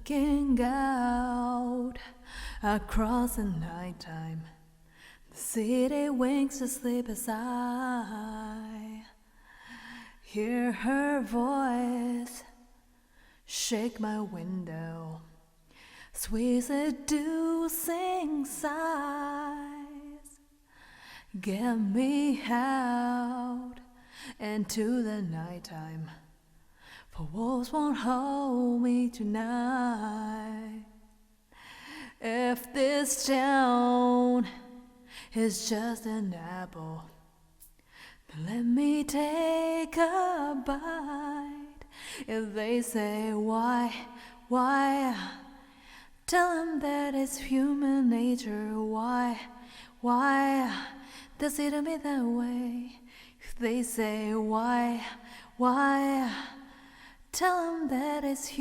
looking out across the nighttime. The city winks to sleep as I hear her voice shake my window, sweet seducing sighs get me out into the nighttime. For walls won't hold me tonight. If this town is just an apple, then let me take a bite. If they say why, tell them that it's human nature. Why does it to me that way? If they say why, tell them that it's human.